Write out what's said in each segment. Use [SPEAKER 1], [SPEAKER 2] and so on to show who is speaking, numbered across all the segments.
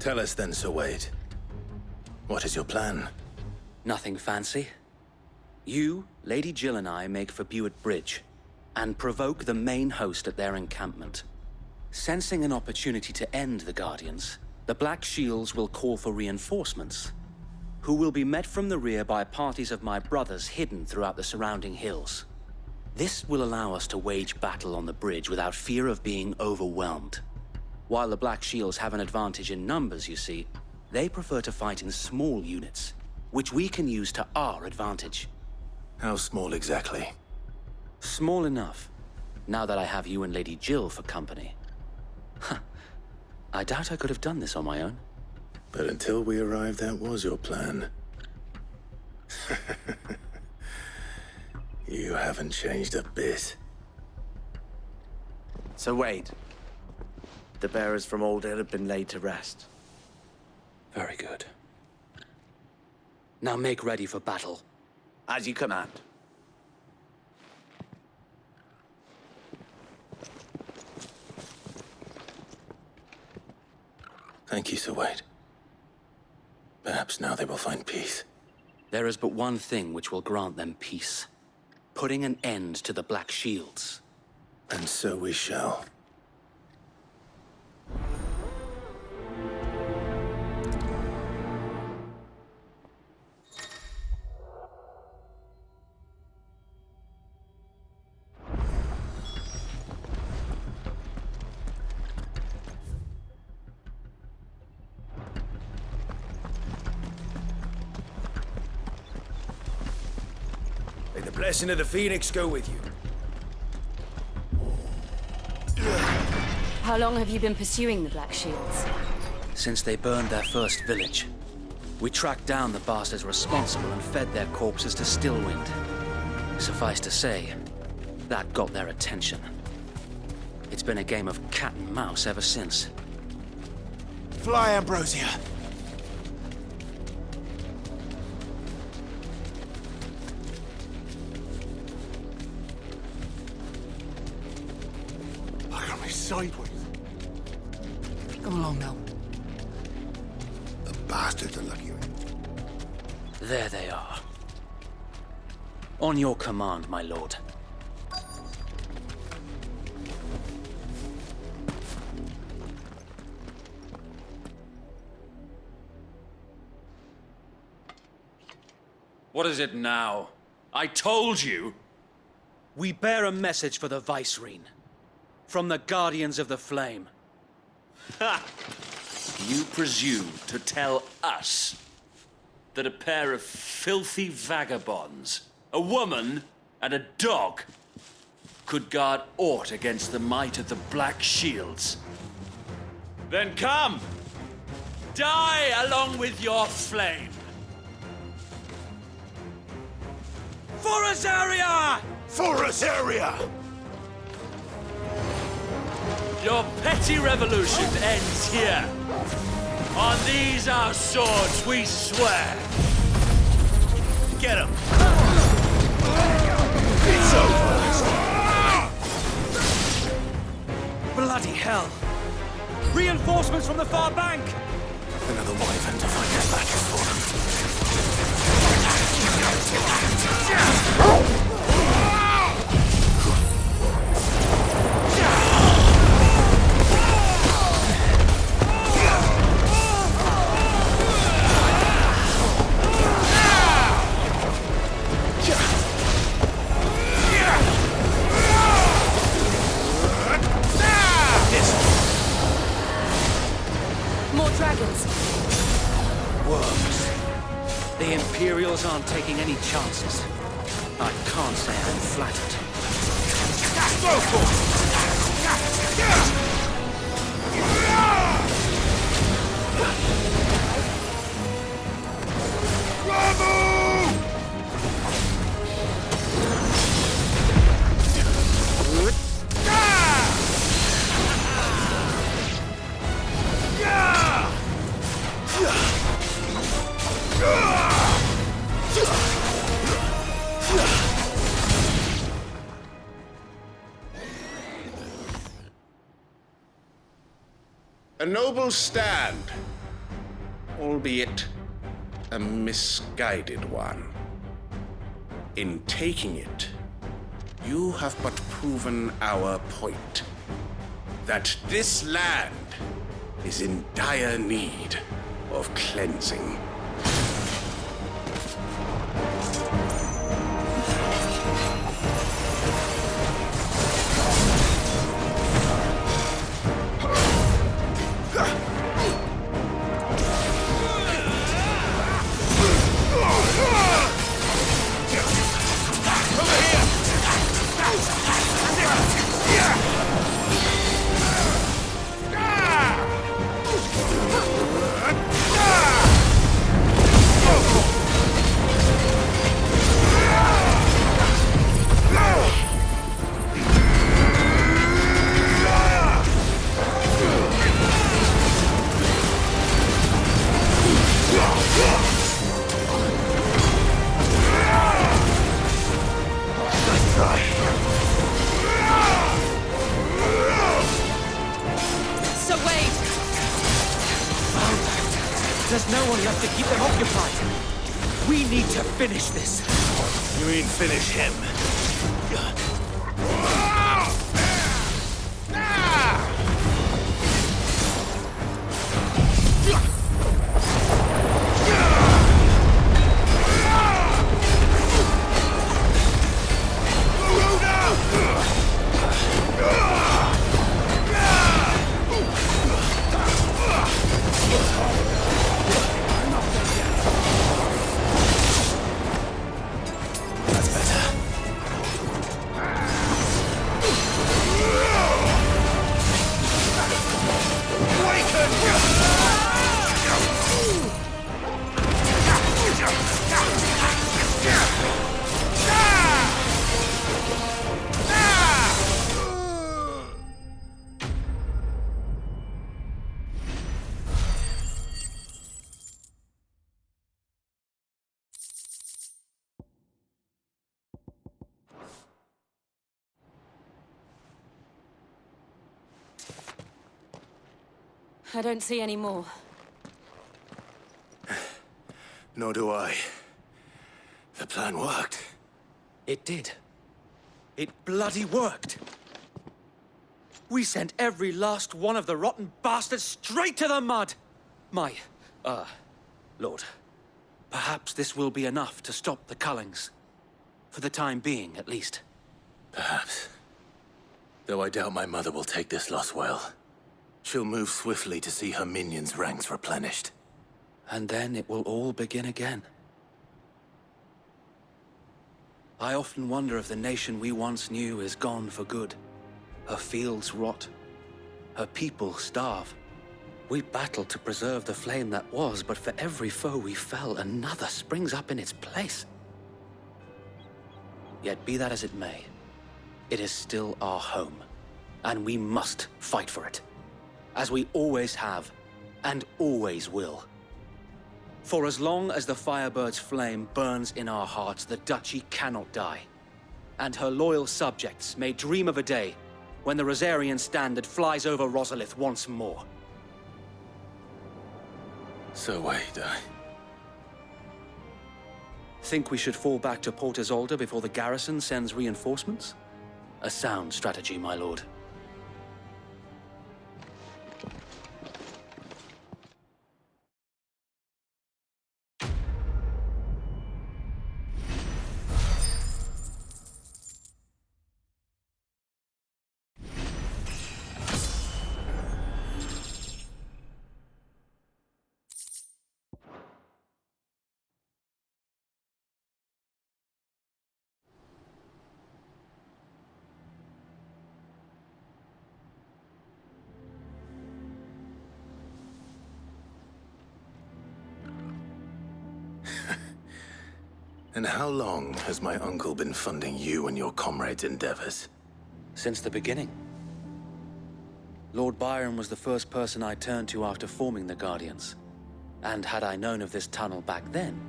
[SPEAKER 1] Tell us then, Sir Wade. What is your plan?
[SPEAKER 2] Nothing fancy. You, Lady Jill and I make for Buett Bridge, and provoke the main host at their encampment. Sensing an opportunity to end the Guardians, the Black Shields will call for reinforcements, who will be met from the rear by parties of my brothers hidden throughout the surrounding hills. This will allow us to wage battle on the bridge without fear of being overwhelmed. While the Black Shields have an advantage in numbers, you see, they prefer to fight in small units, which we can use to our advantage.
[SPEAKER 1] How small exactly?
[SPEAKER 2] Small enough, now that I have you and Lady Jill for company. I doubt I could have done this on my own.
[SPEAKER 1] But until we arrived, that was your plan. You haven't changed a bit.
[SPEAKER 3] So Wade, the bearers from Oldale have been laid to rest.
[SPEAKER 2] Very good. Now make ready for battle.
[SPEAKER 3] As you command.
[SPEAKER 1] Thank you, Sir Wade. Perhaps now they will find peace.
[SPEAKER 2] There is but one thing which will grant them peace. Putting an end to the Black Shields.
[SPEAKER 1] And so we shall.
[SPEAKER 4] May the blessing of the Phoenix go with you.
[SPEAKER 5] How long have you been pursuing the Black Shields?
[SPEAKER 2] Since they burned their first village, we tracked down the bastards responsible and fed their corpses to Stillwind. Suffice to say, that got their attention. It's been a game of cat and mouse ever since.
[SPEAKER 4] Fly, Ambrosia. Look at me sideways. Come along now. The bastards are lucky.
[SPEAKER 2] There they are. On your command, my lord.
[SPEAKER 6] What is it now? I told you!
[SPEAKER 2] We bear a message for the Vicereine. From the Guardians of the Flame.
[SPEAKER 6] Ha! You presume to tell us that a pair of filthy vagabonds, a woman and a dog, could guard aught against the might of the Black Shields? Then come! Die along with your flame! For Azaria!
[SPEAKER 4] For Azaria!
[SPEAKER 6] Your petty revolution ends here. On these our swords we swear.
[SPEAKER 4] Get him! It's over!
[SPEAKER 2] Bloody hell! Reinforcements from the far bank!
[SPEAKER 1] Another wyvern to find us matches for them.
[SPEAKER 5] More dragons.
[SPEAKER 2] Worms. The Imperials aren't taking any chances. I can't say I'm flattered.
[SPEAKER 4] Go for
[SPEAKER 7] A noble stand, albeit a misguided one. In taking it, you have but proven our point. That this land is in dire need of cleansing.
[SPEAKER 2] There's no one left to keep them occupied. We need to finish this.
[SPEAKER 1] You mean finish him?
[SPEAKER 5] I don't see any more.
[SPEAKER 1] Nor do I. The plan worked.
[SPEAKER 2] It did. It bloody worked. We sent every last one of the rotten bastards straight to the mud! Lord, perhaps this will be enough to stop the Cullings. For the time being, at least.
[SPEAKER 1] Perhaps. Though I doubt my mother will take this loss well. She'll move swiftly to see her minions' ranks replenished.
[SPEAKER 2] And then it will all begin again. I often wonder if the nation we once knew is gone for good. Her fields rot. Her people starve. We battled to preserve the flame that was, but for every foe we fell, another springs up in its place. Yet be that as it may, it is still our home, and we must fight for it. As we always have, and always will. For as long as the Firebird's flame burns in our hearts, the Duchy cannot die. And her loyal subjects may dream of a day when the Rosarian standard flies over Rosalith once more.
[SPEAKER 1] So wait,
[SPEAKER 2] Think we should fall back to Port Isolde before the garrison sends reinforcements? A sound strategy, my lord.
[SPEAKER 1] And how long has my uncle been funding you and your comrades' endeavors?
[SPEAKER 2] Since the beginning. Lord Byron was the first person I turned to after forming the Guardians. And had I known of this tunnel back then,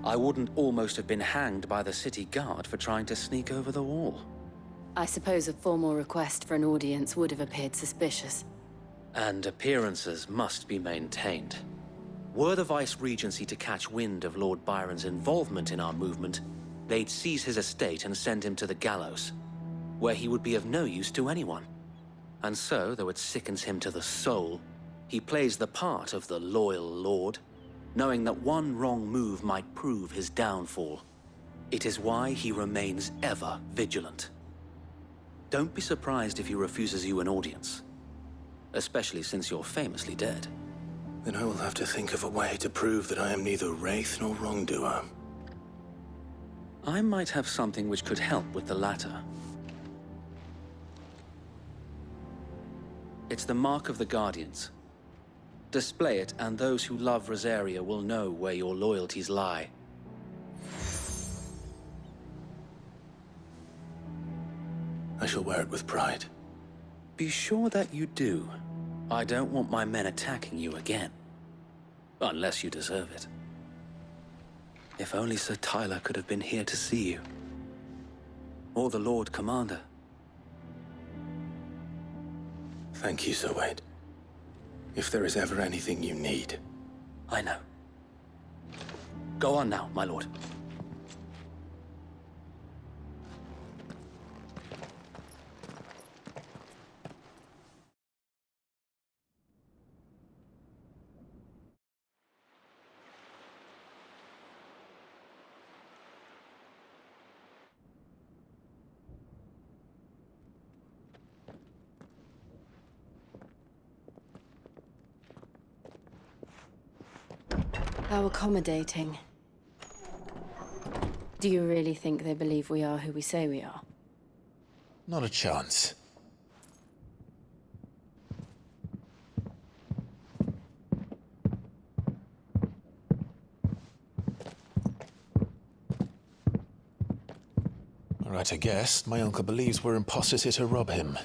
[SPEAKER 2] I wouldn't almost have been hanged by the city guard for trying to sneak over the wall.
[SPEAKER 5] I suppose a formal request for an audience would have appeared suspicious.
[SPEAKER 2] And appearances must be maintained. Were the Vice-Regency to catch wind of Lord Byron's involvement in our movement, they'd seize his estate and send him to the gallows, where he would be of no use to anyone. And so, though it sickens him to the soul, he plays the part of the loyal lord, knowing that one wrong move might prove his downfall. It is why he remains ever vigilant. Don't be surprised if he refuses you an audience, especially since you're famously dead.
[SPEAKER 1] Then I will have to think of a way to prove that I am neither wraith nor wrongdoer.
[SPEAKER 2] I might have something which could help with the latter. It's the Mark of the Guardians. Display it, and those who love Rosaria will know where your loyalties lie.
[SPEAKER 1] I shall wear it with pride.
[SPEAKER 2] Be sure that you do. I don't want my men attacking you again. Unless you deserve it. If only Sir Tyler could have been here to see you. Or the Lord Commander.
[SPEAKER 1] Thank you, Sir Wade. If there is ever anything you need.
[SPEAKER 2] I know. Go on now, my lord.
[SPEAKER 5] How accommodating. Do you really think they believe we are who we say we are?
[SPEAKER 1] Not a chance. All right, I guess. My uncle believes we're imposters here to rob him.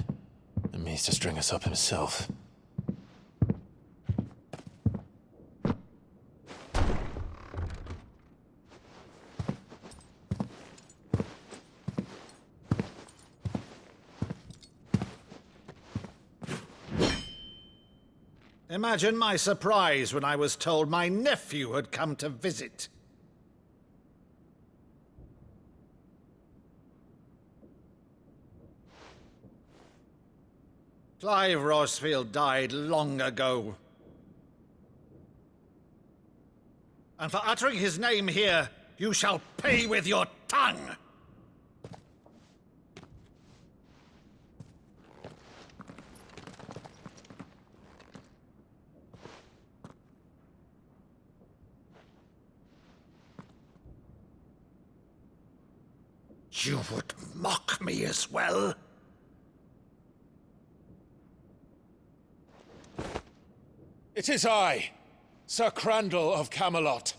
[SPEAKER 1] And means to string us up himself.
[SPEAKER 8] Imagine my surprise when I was told my nephew had come to visit. Clive Rosfield died long ago. And for uttering his name here, you shall pay with your tongue! You would mock me as well?
[SPEAKER 9] It is I, Sir Crandall of Camelot,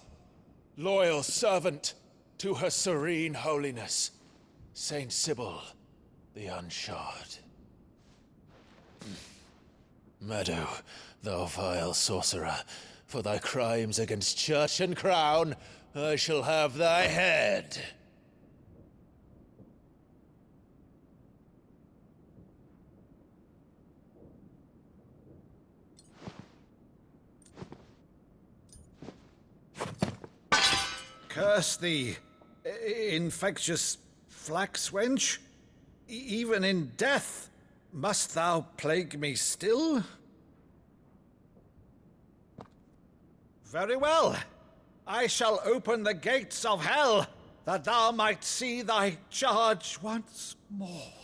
[SPEAKER 9] loyal servant to Her Serene Holiness, Saint Sybil the Unshod. Meadow, thou vile sorcerer, for thy crimes against church and crown, I shall have thy head.
[SPEAKER 8] Curse thee, infectious flax wench. Even in death, must thou plague me still? Very well. I shall open the gates of hell, that thou might see thy charge once more.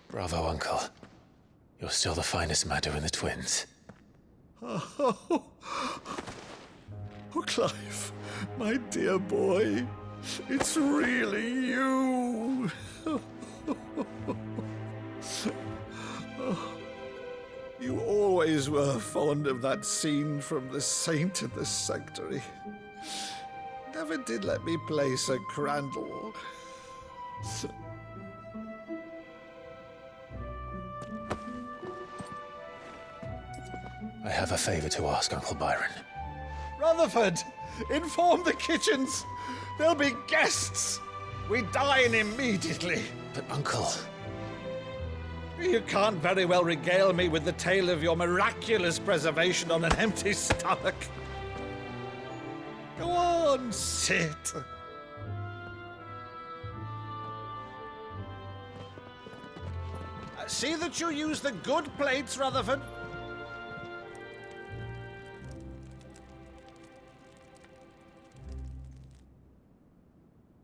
[SPEAKER 1] Bravo, Uncle. You're still the finest Maddo in the twins.
[SPEAKER 8] Oh, Clive, my dear boy, it's really you. You always were fond of that scene from The Saint in the Sanctuary. Never did let me play Sir Crandall.
[SPEAKER 1] I have a favor to ask, Uncle Byron.
[SPEAKER 8] Rutherford, inform the kitchens. There'll be guests. We dine immediately.
[SPEAKER 1] But, Uncle...
[SPEAKER 8] You can't very well regale me with the tale of your miraculous preservation on an empty stomach. Go on, sit. See that you use the good plates, Rutherford.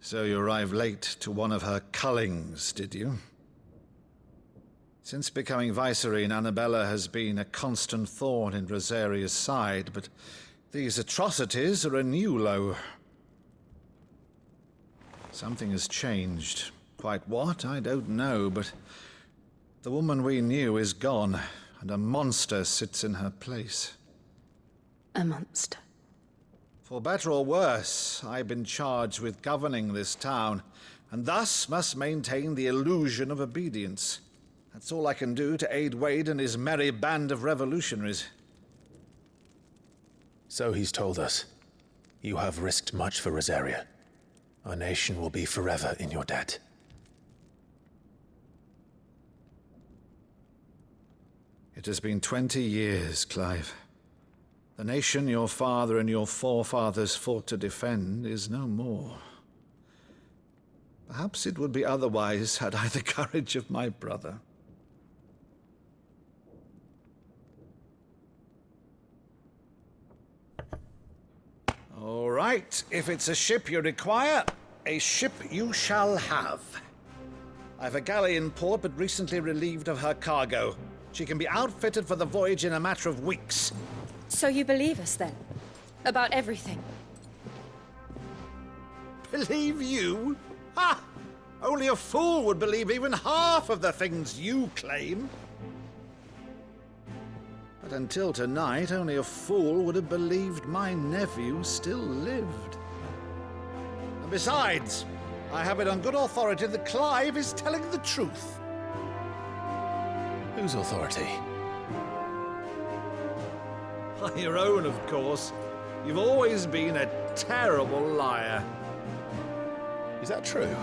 [SPEAKER 8] So you arrived late to one of her cullings, did you? Since becoming Vicereine, Annabella has been a constant thorn in Rosaria's side, but these atrocities are a new low. Something has changed. Quite what, I don't know, but the woman we knew is gone, and a monster sits in her place.
[SPEAKER 5] A monster.
[SPEAKER 8] For better or worse, I've been charged with governing this town, and thus must maintain the illusion of obedience. That's all I can do to aid Wade and his merry band of revolutionaries.
[SPEAKER 9] So he's told us. You have risked much for Rosaria. Our nation will be forever in your debt.
[SPEAKER 8] It has been 20 years, Clive. The nation your father and your forefathers fought to defend is no more. Perhaps it would be otherwise had I the courage of my brother. All right, if it's a ship you require, a ship you shall have. I've a galley in port, but recently relieved of her cargo. She can be outfitted for the voyage in a matter of weeks.
[SPEAKER 5] So you believe us, then? About everything?
[SPEAKER 8] Believe you? Ha! Only a fool would believe even half of the things you claim. But until tonight, only a fool would have believed my nephew still lived. And besides, I have it on good authority that Clive is telling the truth.
[SPEAKER 9] Whose authority?
[SPEAKER 8] On your own, of course. You've always been a terrible liar.
[SPEAKER 9] Is that true?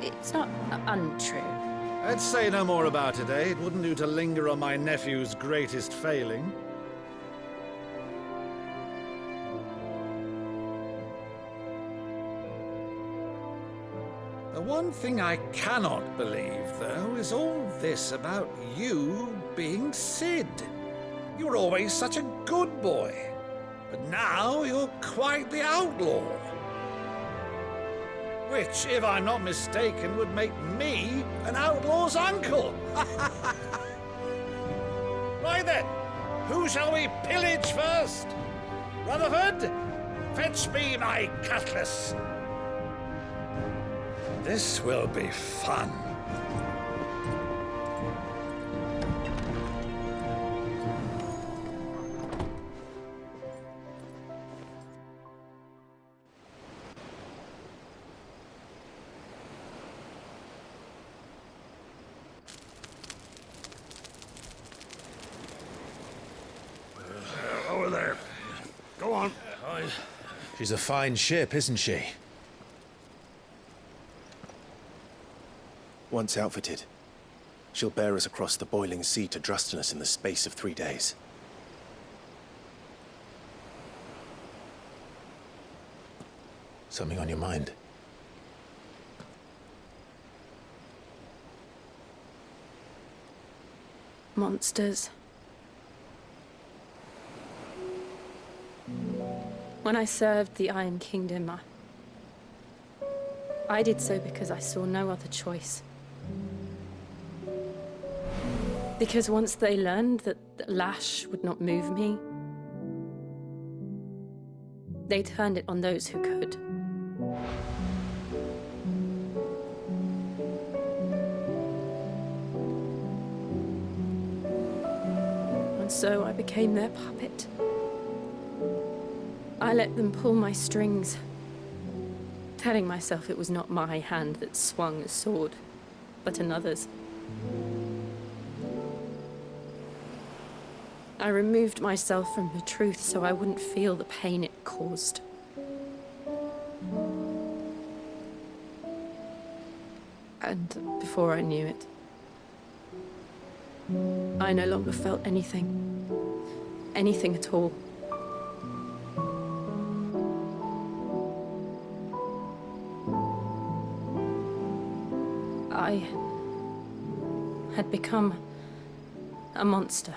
[SPEAKER 5] It's not untrue.
[SPEAKER 8] Let's say no more about it, eh? It wouldn't do to linger on my nephew's greatest failing. The one thing I cannot believe, though, is all this about you being Sid. You were always such a good boy, but now you're quite the outlaw. Which, if I'm not mistaken, would make me an outlaw's uncle. Right then, who shall we pillage first? Rutherford, fetch me my cutlass. This will be fun.
[SPEAKER 4] Over there. Go on.
[SPEAKER 9] She's a fine ship, isn't she?
[SPEAKER 3] Once outfitted, she'll bear us across the boiling sea to Drustinus in the space of 3 days.
[SPEAKER 9] Something on your mind?
[SPEAKER 5] Monsters. When I served the Iron Kingdom, I did so because I saw no other choice. Because once they learned that the lash would not move me, they turned it on those who could. And so I became their puppet. I let them pull my strings, telling myself it was not my hand that swung a sword, but another's. I removed myself from the truth so I wouldn't feel the pain it caused. And before I knew it, I no longer felt anything. Anything at all. I had become a monster.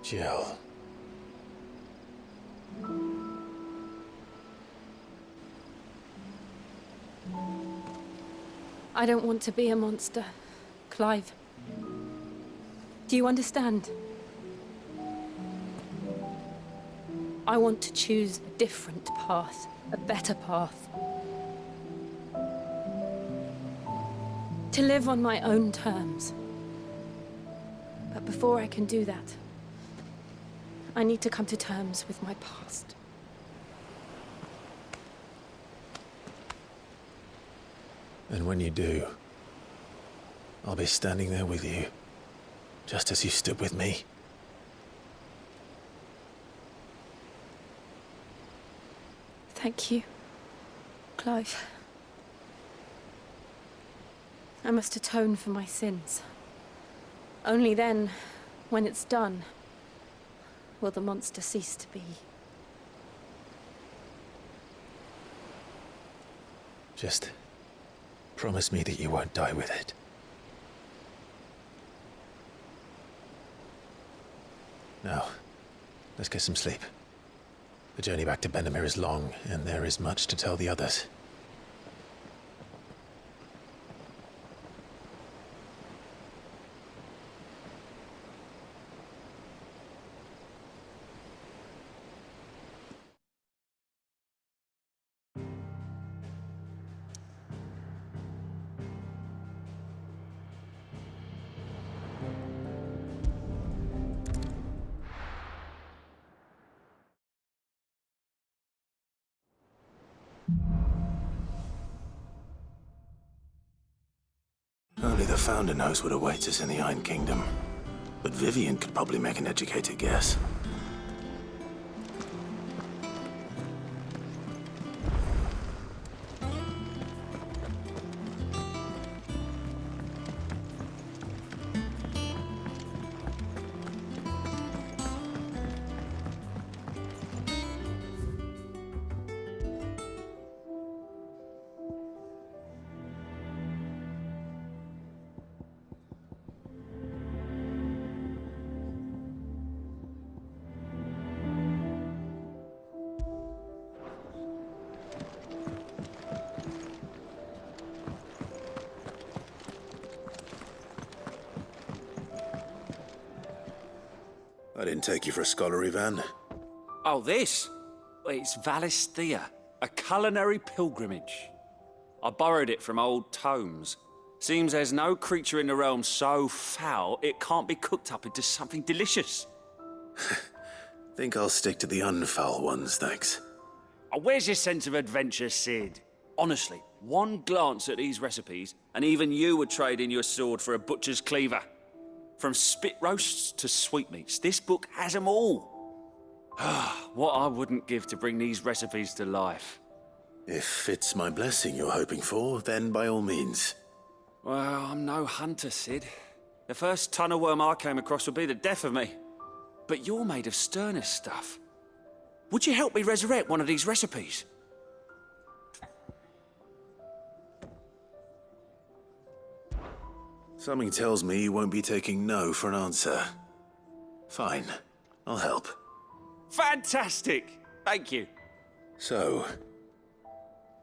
[SPEAKER 9] Jill.
[SPEAKER 5] I don't want to be a monster, Clive. Do you understand? I want to choose a different path, a better path. To live on my own terms. But before I can do that, I need to come to terms with my past.
[SPEAKER 9] And when you do, I'll be standing there with you, just as you stood with me.
[SPEAKER 5] Thank you, Clive. I must atone for my sins. Only then, when it's done, will the monster cease to be.
[SPEAKER 9] Just promise me that you won't die with it. Now, let's get some sleep. The journey back to Benamir is long, and there is much to tell the others.
[SPEAKER 1] Only the Founder knows what awaits us in the Iron Kingdom. But Vivian could probably make an educated guess. I didn't take you for a scholarly van.
[SPEAKER 6] Oh, this? It's Valisthea, a culinary pilgrimage. I borrowed it from old tomes. Seems there's no creature in the realm so foul it can't be cooked up into something delicious.
[SPEAKER 1] Think I'll stick to the unfoul ones, thanks.
[SPEAKER 6] Oh, where's your sense of adventure, Sid? Honestly, one glance at these recipes, and even you would trade in your sword for a butcher's cleaver. From spit roasts to sweetmeats, this book has them all. What I wouldn't give to bring these recipes to life.
[SPEAKER 1] If it's my blessing you're hoping for, then by all means.
[SPEAKER 6] Well, I'm no hunter, Sid. The first tunnel worm I came across would be the death of me. But you're made of sterner stuff. Would you help me resurrect one of these recipes?
[SPEAKER 1] Something tells me you won't be taking no for an answer. Fine, I'll help.
[SPEAKER 6] Fantastic! Thank you.
[SPEAKER 1] So,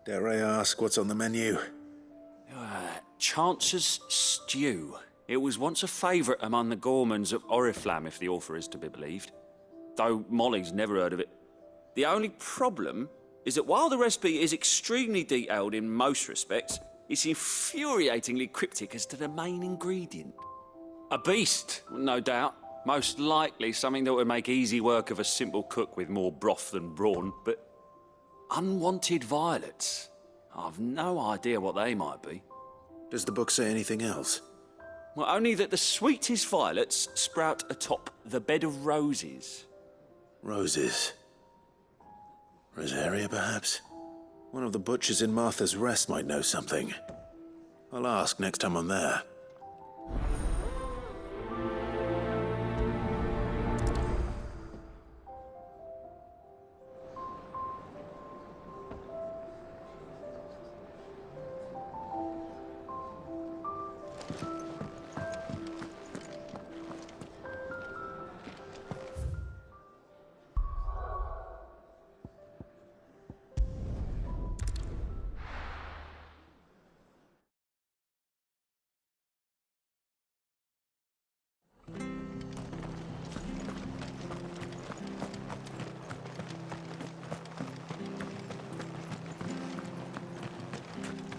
[SPEAKER 1] dare I ask what's on the menu?
[SPEAKER 6] Chance's Stew. It was once a favourite among the gourmands of Oriflamme, if the author is to be believed. Though Molly's never heard of it. The only problem is that while the recipe is extremely detailed in most respects, it's infuriatingly cryptic as to the main ingredient. A beast, no doubt. Most likely something that would make easy work of a simple cook with more broth than brawn, but unwanted violets. I've no idea what they might be.
[SPEAKER 1] Does the book say anything else?
[SPEAKER 6] Well, only that the sweetest violets sprout atop the bed of roses.
[SPEAKER 1] Roses. Rosaria, perhaps?
[SPEAKER 3] One of the butchers in Martha's Rest might know something. I'll ask next time I'm there.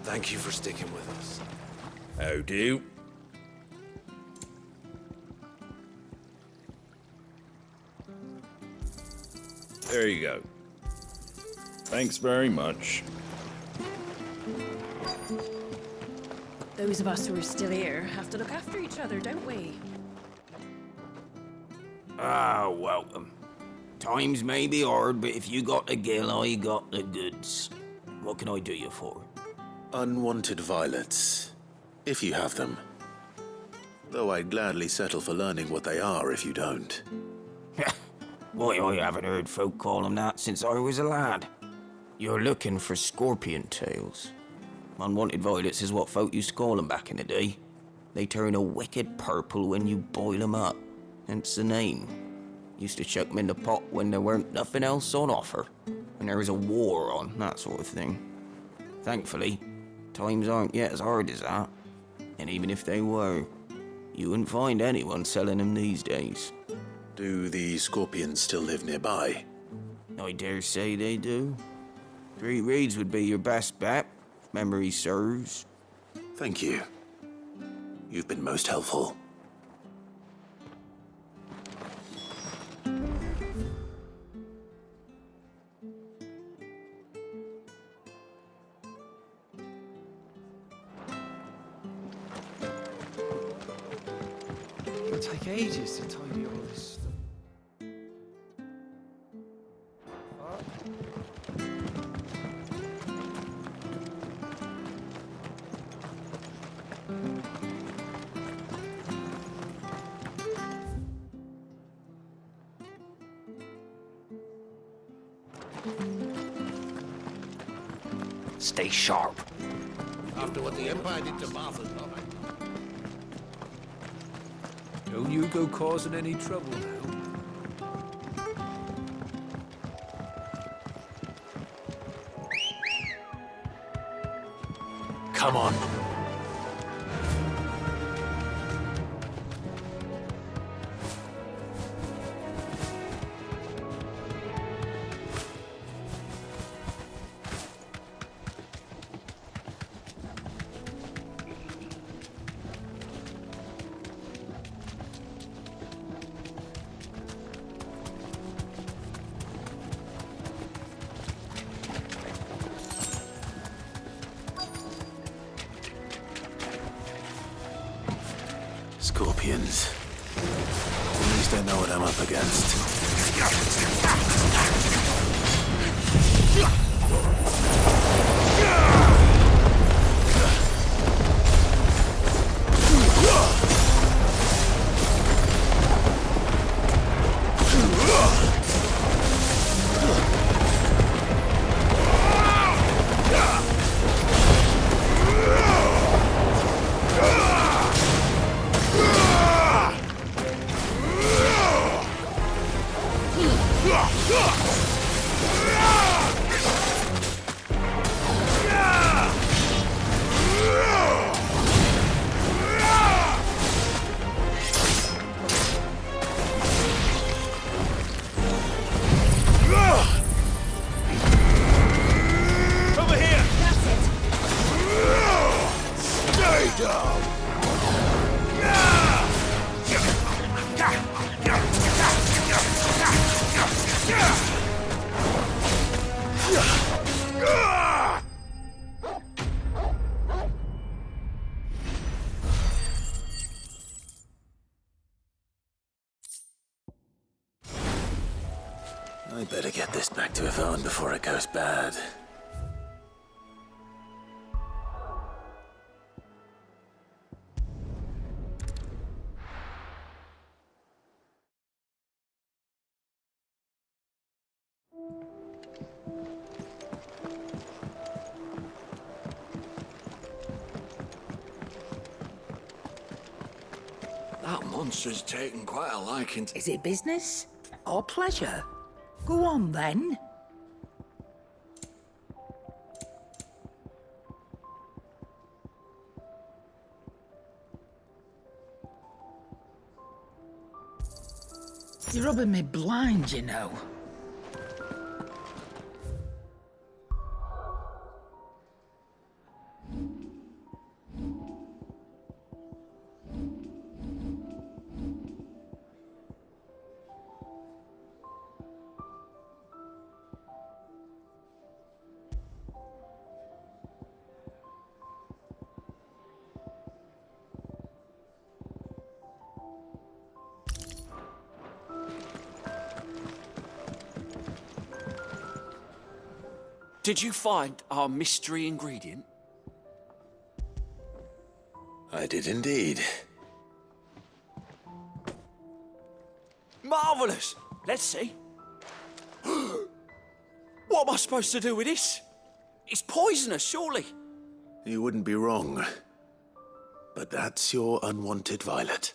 [SPEAKER 9] Thank you for sticking with us.
[SPEAKER 10] How do? There you go. Thanks very much.
[SPEAKER 11] Those of us who are still here have to look after each other, don't we?
[SPEAKER 12] Ah, welcome. Times may be hard, but if you got the gill, I got the goods. What can I do you for?
[SPEAKER 3] Unwanted violets, if you have them. Though I'd gladly settle for learning what they are if you don't.
[SPEAKER 12] Why, I haven't heard folk call them that since I was a lad. You're looking for scorpion tails. Unwanted violets is what folk used to call them back in the day. They turn a wicked purple when you boil them up, hence the name. Used to chuck them in the pot when there weren't nothing else on offer, when there was a war on, that sort of thing. Thankfully, times aren't yet as hard as that. And even if they were, you wouldn't find anyone selling them these days.
[SPEAKER 3] Do the scorpions still live nearby?
[SPEAKER 12] I dare say they do. 3 Reeds would be your best bet, if memory serves.
[SPEAKER 3] Thank you. You've been most helpful.
[SPEAKER 13] It'll take ages to tidy all this stuff.
[SPEAKER 12] Stay sharp.
[SPEAKER 7] After what the Empire did to Martha's mother.
[SPEAKER 13] Don't you go causing any trouble now.
[SPEAKER 1] Come on.
[SPEAKER 3] Scorpions. At least I know what I'm up against. I better get this back to Yvonne before it goes bad.
[SPEAKER 7] That monster's taken quite a liking to...
[SPEAKER 14] Is it business or pleasure? Go on, then. You're rubbing me blind, you know.
[SPEAKER 6] Did you find our mystery ingredient?
[SPEAKER 3] I did indeed.
[SPEAKER 6] Marvellous! Let's see. What am I supposed to do with this? It's poisonous, surely.
[SPEAKER 3] You wouldn't be wrong. But that's your unwanted violet.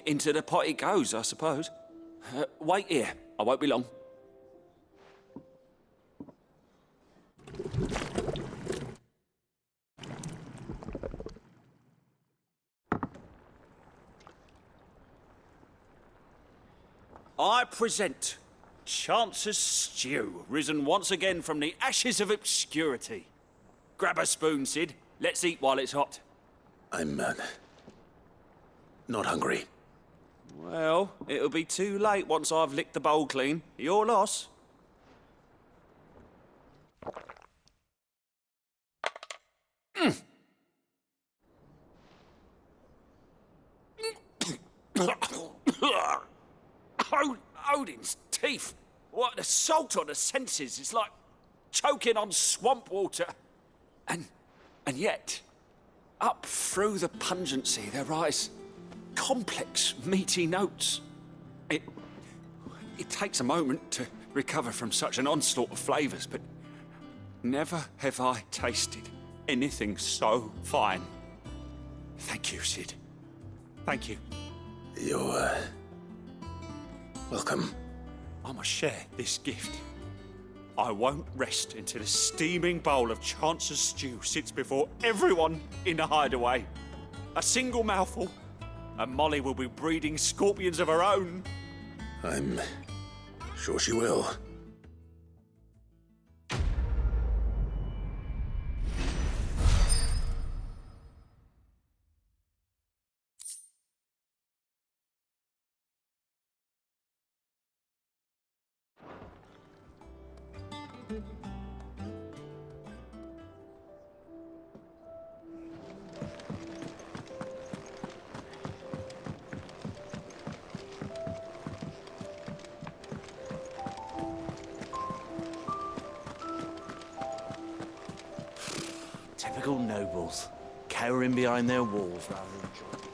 [SPEAKER 6] Into the pot it goes, I suppose. Wait here. I won't be long. I present Chance's Stew, risen once again from the ashes of obscurity. Grab a spoon, Sid. Let's eat while it's hot.
[SPEAKER 3] I'm, not hungry.
[SPEAKER 6] Well, it'll be too late once I've licked the bowl clean. Your loss. Odin's teeth. What an assault on the senses. It's like choking on swamp water. And yet, up through the pungency, there rise complex, meaty notes. It takes a moment to recover from such an onslaught of flavours, but never have I tasted anything so fine. Thank you, Sid. Thank you.
[SPEAKER 3] You're, welcome.
[SPEAKER 6] I must share this gift. I won't rest until a steaming bowl of Chance's stew sits before everyone in the hideaway. A single mouthful, and Molly will be breeding scorpions of her own.
[SPEAKER 3] I'm sure she will.
[SPEAKER 1] Typical nobles, cowering behind their walls rather than joining.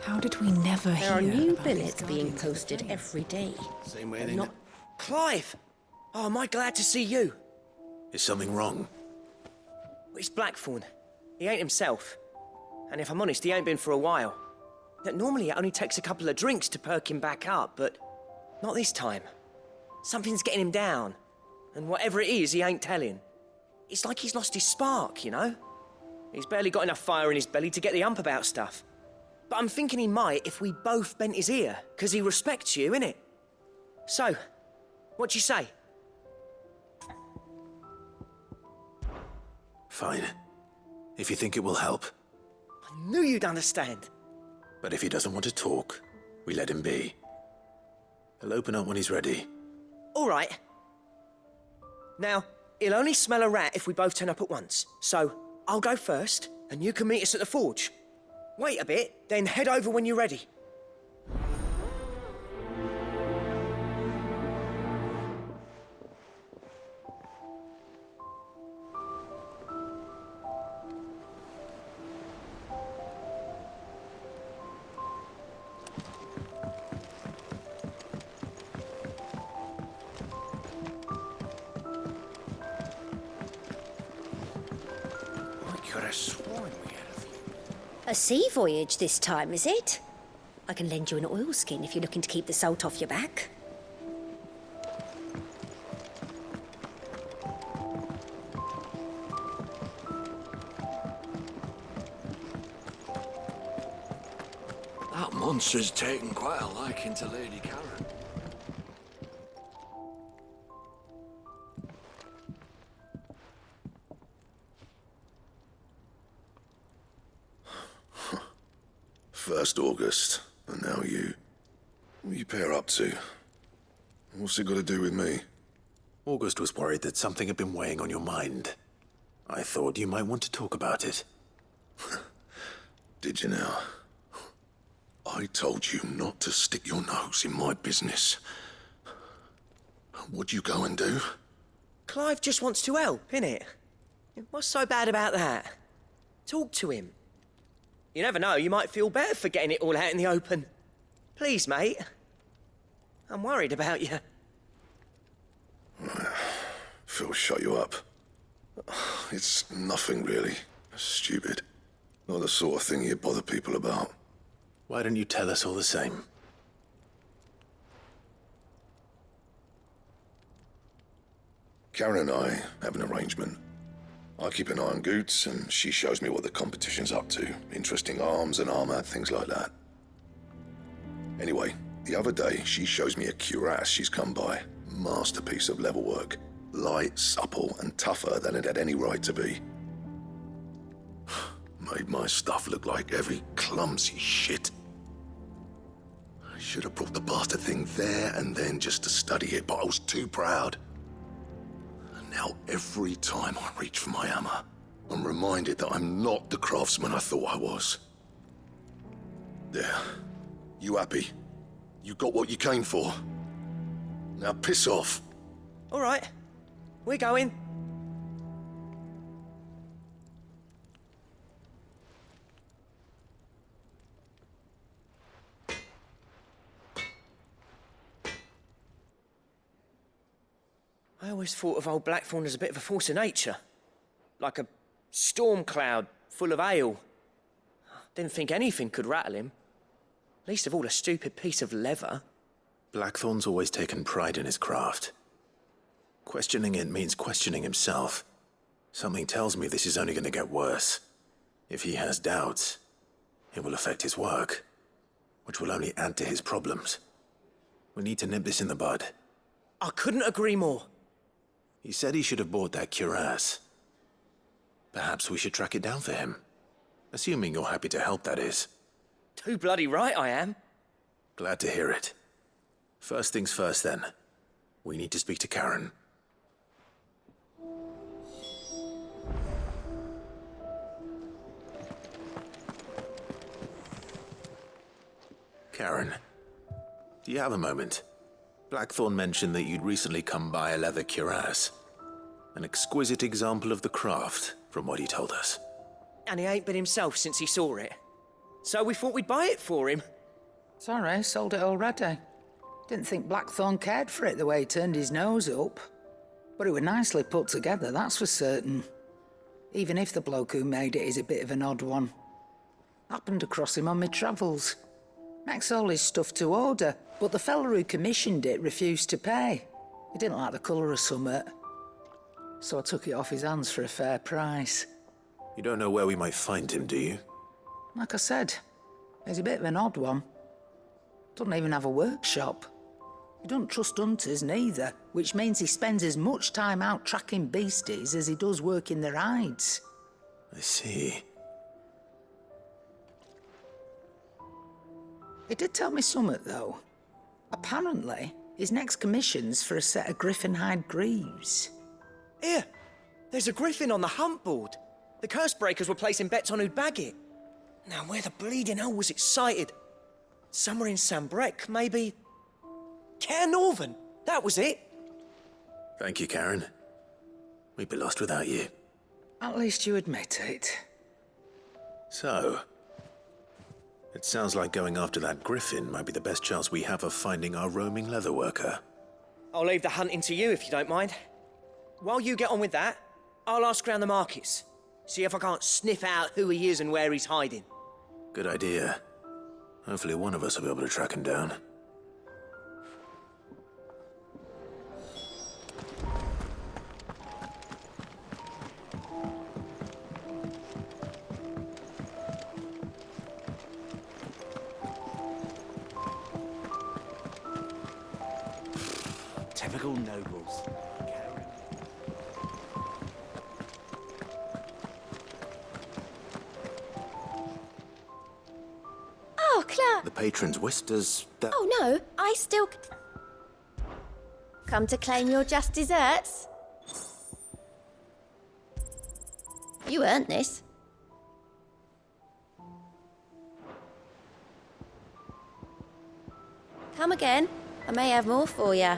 [SPEAKER 11] How did we never hear
[SPEAKER 14] There are new
[SPEAKER 11] about these
[SPEAKER 14] billets being
[SPEAKER 11] Guardians of the
[SPEAKER 14] posted
[SPEAKER 11] Flame?
[SPEAKER 14] every day.
[SPEAKER 7] Same way they...
[SPEAKER 15] Not... Clive! Oh, am I glad to see you?
[SPEAKER 3] Is something wrong?
[SPEAKER 15] It's Blackthorn. He ain't himself. And if I'm honest, he ain't been for a while. Normally it only takes a couple of drinks to perk him back up, but not this time. Something's getting him down. And whatever it is, he ain't telling. It's like he's lost his spark, you know? He's barely got enough fire in his belly to get the ump about stuff. But I'm thinking he might if we both bent his ear, because he respects you, innit? So, what do you say?
[SPEAKER 3] Fine. If you think it will help.
[SPEAKER 15] I knew you'd understand.
[SPEAKER 3] But if he doesn't want to talk, we let him be. He'll open up when he's ready.
[SPEAKER 15] All right. Now, he'll only smell a rat if we both turn up at once. So, I'll go first, and you can meet us at the forge. Wait a bit, then head over when you're ready.
[SPEAKER 16] A sea voyage this time, is it? I can lend you an oilskin if you're looking to keep the salt off your back.
[SPEAKER 7] That monster's taken quite a liking to Lady Karen.
[SPEAKER 17] First August, and now you. What are you pair up to? What's it got to do with me?
[SPEAKER 3] August was worried that something had been weighing on your mind. I thought you might want to talk about it.
[SPEAKER 17] Did you now? I told you not to stick your nose in my business. What'd you go and do?
[SPEAKER 15] Clive just wants to help, innit? What's so bad about that? Talk to him. You never know, you might feel better for getting it all out in the open. Please, mate. I'm worried about you.
[SPEAKER 17] Phil shut you up. It's nothing really. Stupid. Not the sort of thing you bother people about.
[SPEAKER 3] Why don't you tell us all the same?
[SPEAKER 17] Karen and I have an arrangement. I keep an eye on Goots, and she shows me what the competition's up to. Interesting arms and armor, things like that. Anyway, the other day, she shows me a cuirass she's come by. Masterpiece of level work. Light, supple, and tougher than it had any right to be. Made my stuff look like heavy, clumsy shit. I should have brought the bastard thing there and then just to study it, but I was too proud. Now, every time I reach for my hammer, I'm reminded that I'm not the craftsman I thought I was. There. You happy? You got what you came for? Now piss off.
[SPEAKER 15] All right. We're going. I always thought of old Blackthorn as a bit of a force of nature. Like a storm cloud full of hail. Didn't think anything could rattle him. Least of all a stupid piece of leather.
[SPEAKER 3] Blackthorn's always taken pride in his craft. Questioning it means questioning himself. Something tells me this is only going to get worse. If he has doubts, it will affect his work, which will only add to his problems. We need to nip this in the bud.
[SPEAKER 15] I couldn't agree more.
[SPEAKER 3] He said he should have bought that cuirass. Perhaps we should track it down for him. Assuming you're happy to help, that is.
[SPEAKER 15] Too bloody right I am.
[SPEAKER 3] Glad to hear it. First things first, then. We need to speak to Karen. Karen, do you have a moment? Blackthorn mentioned that you'd recently come by a leather cuirass. An exquisite example of the craft, from what he told us.
[SPEAKER 15] And he ain't been himself since he saw it. So we thought we'd buy it for him.
[SPEAKER 14] Sorry, sold it already. Didn't think Blackthorn cared for it the way he turned his nose up. But it was nicely put together, that's for certain. Even if the bloke who made it is a bit of an odd one. Happened across him on my travels. Makes all his stuff to order, but the fella who commissioned it refused to pay. He didn't like the colour of summit. So I took it off his hands for a fair price.
[SPEAKER 3] You don't know where we might find him, do you?
[SPEAKER 14] Like I said, he's a bit of an odd one. Doesn't even have a workshop. He doesn't trust hunters neither, which means he spends as much time out tracking beasties as he does working their hides.
[SPEAKER 3] I see.
[SPEAKER 14] He did tell me something, though. Apparently, his next commission's for a set of griffin hide greaves.
[SPEAKER 15] Here, there's a griffin on the hunt board. The curse breakers were placing bets on who'd bag it. Now, where the bleeding hell was it sighted? Somewhere in Sambrec, maybe... Care Northern, that was it.
[SPEAKER 3] Thank you, Karen. We'd be lost without you.
[SPEAKER 14] At least you admit it.
[SPEAKER 3] So, it sounds like going after that griffin might be the best chance we have of finding our roaming leatherworker.
[SPEAKER 15] I'll leave the hunting to you if you don't mind. While you get on with that, I'll ask around the markets. See if I can't sniff out who he is and where he's hiding.
[SPEAKER 3] Good idea. Hopefully one of us will be able to track him down.
[SPEAKER 2] Typical nobles.
[SPEAKER 16] Oh, Clark.
[SPEAKER 3] The patron's whisters. That.
[SPEAKER 16] Oh, no, I still... Come to claim your just desserts? You earned this. Come again. I may have more for you.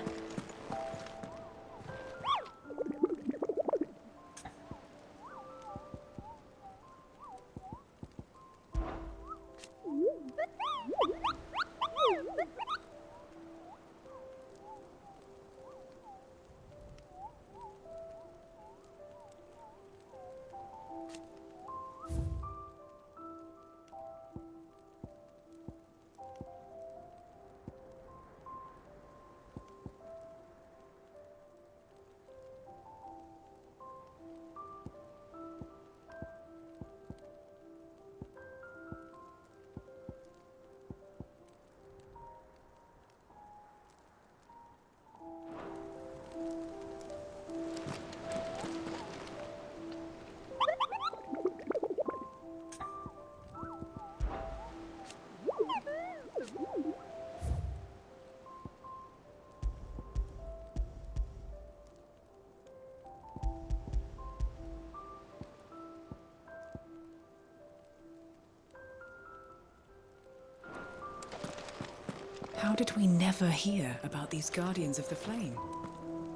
[SPEAKER 11] How did we never hear about these Guardians of the Flame?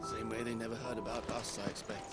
[SPEAKER 13] Same way they never heard about us, I expect.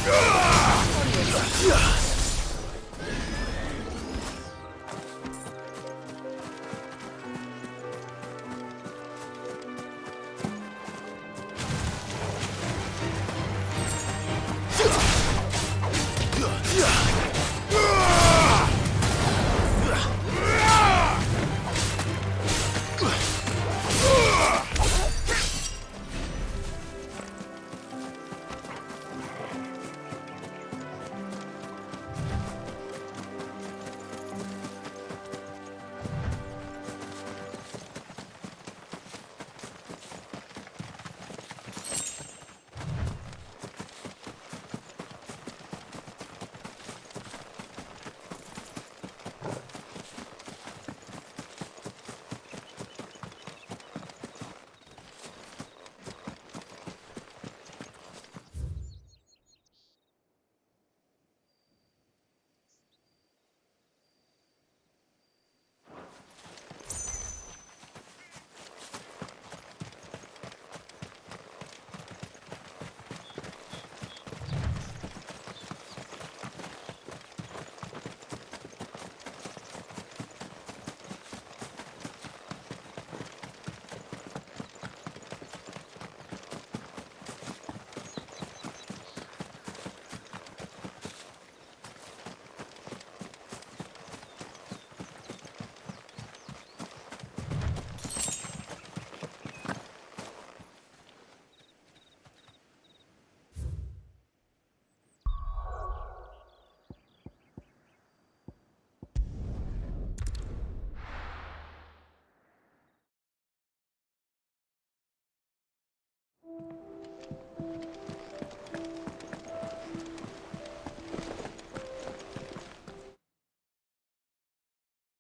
[SPEAKER 17] Yeah.